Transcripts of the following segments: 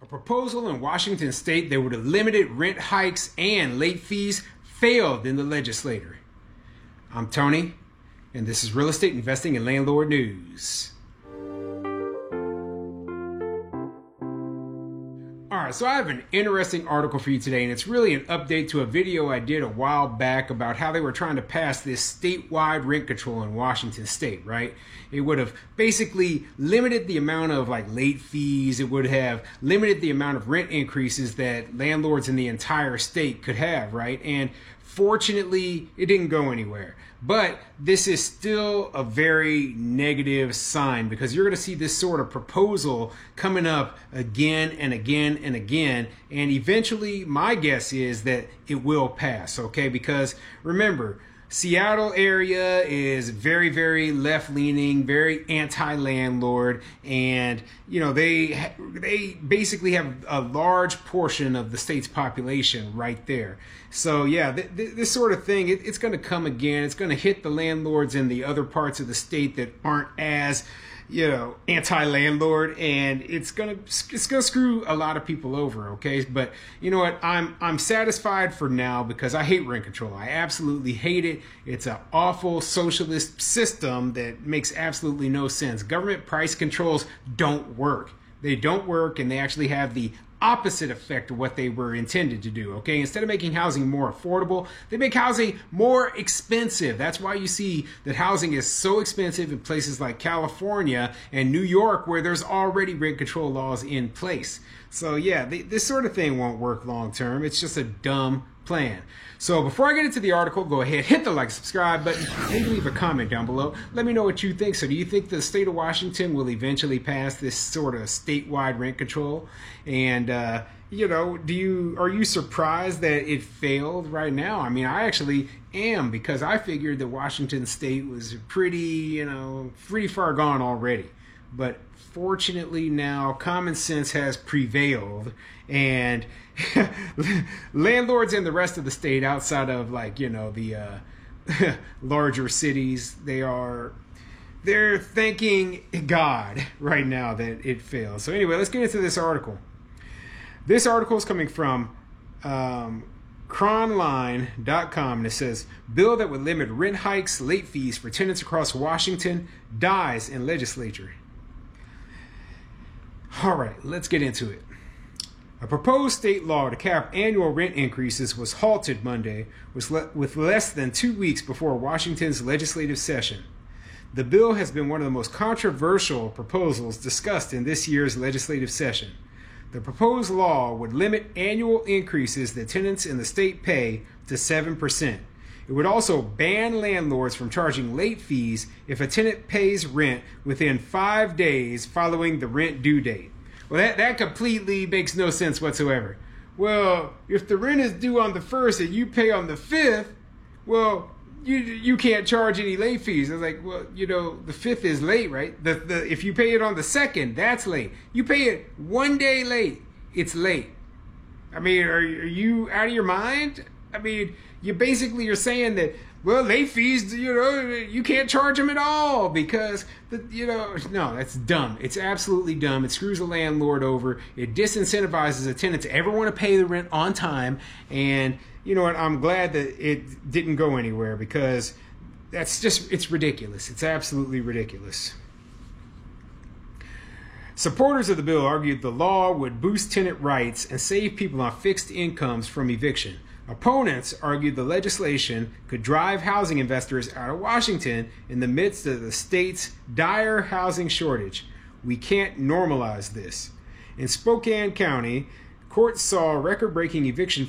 A proposal in Washington state that would have limited rent hikes and late fees failed in the legislature. I'm Tony, and this is Real Estate Investing and Landlord News. Alright, so I have an interesting article for you today, and it's really an update to a video I did a while back about how they were trying to pass this statewide rent control in Washington state, right? It would have basically limited the amount of late fees. It would have limited the amount of rent increases that landlords in the entire state could have, right? And fortunately, it didn't go anywhere. But this is still a very negative sign, because you're going to see this sort of proposal coming up again and again and again. And eventually, my guess is that it will pass, okay? Because remember, Seattle area is very, very left-leaning, very anti-landlord, and they basically have a large portion of the state's population right there. So yeah, this sort of thing, it's going to come again. It's going to hit the landlords in the other parts of the state that aren't as anti-landlord, and it's gonna screw a lot of people over, okay? But you know what? I'm satisfied for now, because I hate rent control. I absolutely hate it. It's an awful socialist system that makes absolutely no sense. Government price controls don't work. They don't work, and they actually have the opposite effect of what they were intended to do, okay? Instead of making housing more affordable, they make housing more expensive. That's why you see that housing is so expensive in places like California and New York, where there's already rent control laws in place. So yeah, this sort of thing won't work long term. It's just a dumb plan. So before I get into the article, go ahead, hit the like, subscribe button, and leave a comment down below. Let me know what you think. So do you think the state of Washington will eventually pass this sort of statewide rent control? And are you surprised that it failed right now? I mean, I actually am, because I figured that Washington state was pretty far gone already. But fortunately now common sense has prevailed, and landlords in the rest of the state outside of the larger cities, they're thanking God right now that it failed. So anyway, let's get into this article. This article is coming from Cronline.com, and it says, bill that would limit rent hikes, late fees for tenants across Washington dies in legislature. All right, let's get into it. A proposed state law to cap annual rent increases was halted Monday with less than 2 weeks before Washington's legislative session. The bill has been one of the most controversial proposals discussed in this year's legislative session. The proposed law would limit annual increases that tenants in the state pay to 7%. It would also ban landlords from charging late fees if a tenant pays rent within 5 days following the rent due date. Well, that completely makes no sense whatsoever. Well, if the rent is due on the 1st and you pay on the 5th, well, you can't charge any late fees. I was like, well, the 5th is late, right? If you pay it on the 2nd, that's late. You pay it 1 day late, it's late. I mean, are you out of your mind? I mean, you're saying that, well, late fees, you can't charge them at all, because, no, that's dumb. It's absolutely dumb. It screws the landlord over. It disincentivizes a tenant to ever want to pay the rent on time. And you know what? I'm glad that it didn't go anywhere, because it's ridiculous. It's absolutely ridiculous. Supporters of the bill argued the law would boost tenant rights and save people on fixed incomes from eviction. Opponents argued the legislation could drive housing investors out of Washington in the midst of the state's dire housing shortage. We can't normalize this. In Spokane County, courts saw record-breaking eviction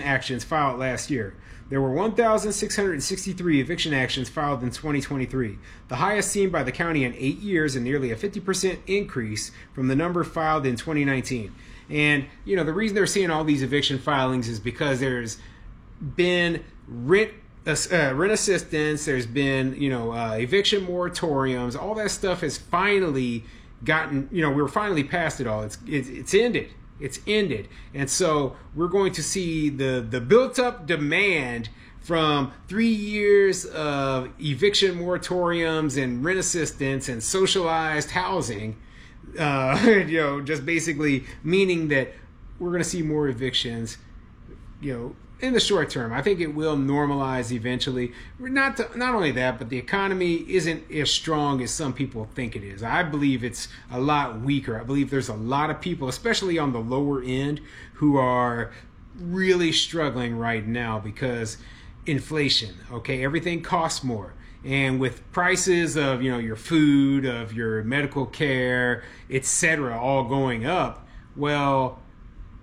actions filed last year. There were 1,663 eviction actions filed in 2023, the highest seen by the county in 8 years, and nearly a 50% increase from the number filed in 2019. And, the reason they're seeing all these eviction filings is because there's been rent assistance, there's been, eviction moratoriums. All that stuff has finally gotten, we're finally past it all. It's ended. It's ended. And so we're going to see the built up demand from 3 years of eviction moratoriums and rent assistance and socialized housing. Just basically meaning that we're going to see more evictions, in the short term. I think it will normalize eventually. Not only that, but the economy isn't as strong as some people think it is. I believe it's a lot weaker. I believe there's a lot of people, especially on the lower end, who are really struggling right now because inflation, okay? Everything costs more. And with prices of, your food, of your medical care, etc., all going up, well,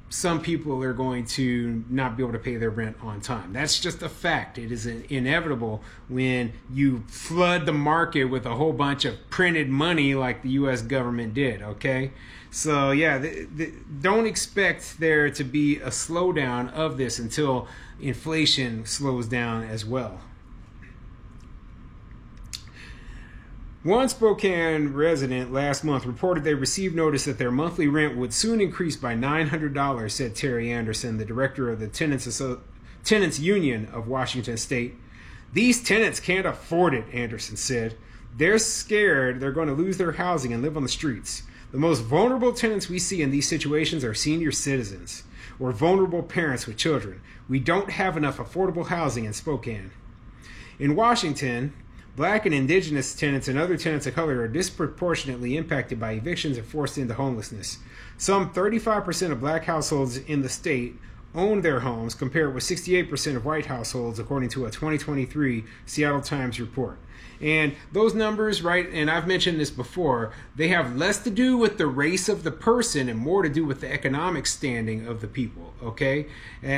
some people are going to not be able to pay their rent on time. That's just a fact. It is inevitable when you flood the market with a whole bunch of printed money like the U.S. government did, okay? So, yeah, don't expect there to be a slowdown of this until inflation slows down as well. One Spokane resident last month reported they received notice that their monthly rent would soon increase by $900, said Terry Anderson, the director of the Tenants Union of Washington State. These tenants can't afford it, Anderson said. They're scared they're going to lose their housing and live on the streets. The most vulnerable tenants we see in these situations are senior citizens or vulnerable parents with children. We don't have enough affordable housing in Spokane. In Washington, Black and indigenous tenants and other tenants of color are disproportionately impacted by evictions and forced into homelessness. Some 35% of black households in the state own their homes, compared with 68% of white households, according to a 2023 Seattle Times report. And those numbers, right, and I've mentioned this before, they have less to do with the race of the person and more to do with the economic standing of the people, okay?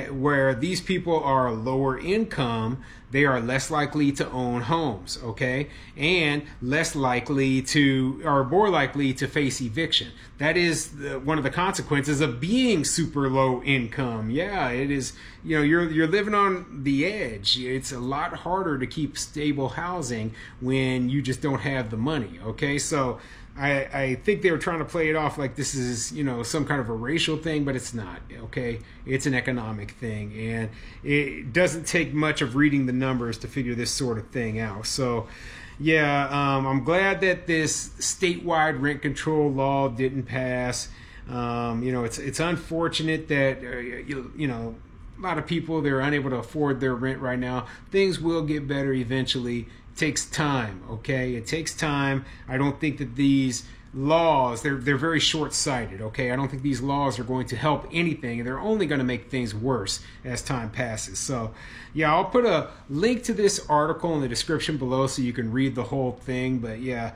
Where these people are lower income, they are less likely to own homes, okay? And less likely to, or more likely to face eviction. That is one of the consequences of being super low income. Yeah, it is, you're living on the edge. It's a lot harder to keep stable housing when you just don't have the money, okay? So I think they were trying to play it off like this is, some kind of a racial thing, but it's not, okay? It's an economic thing, and it doesn't take much of reading the numbers to figure this sort of thing out. So, yeah, I'm glad that this statewide rent control law didn't pass. It's unfortunate that, a lot of people, they're unable to afford their rent right now. Things will get better eventually. Takes time, okay? It takes time. I don't think that these laws, they're very short-sighted, okay? I don't think these laws are going to help anything, and they're only going to make things worse as time passes. So, yeah, I'll put a link to this article in the description below so you can read the whole thing. But, yeah,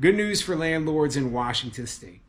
good news for landlords in Washington State.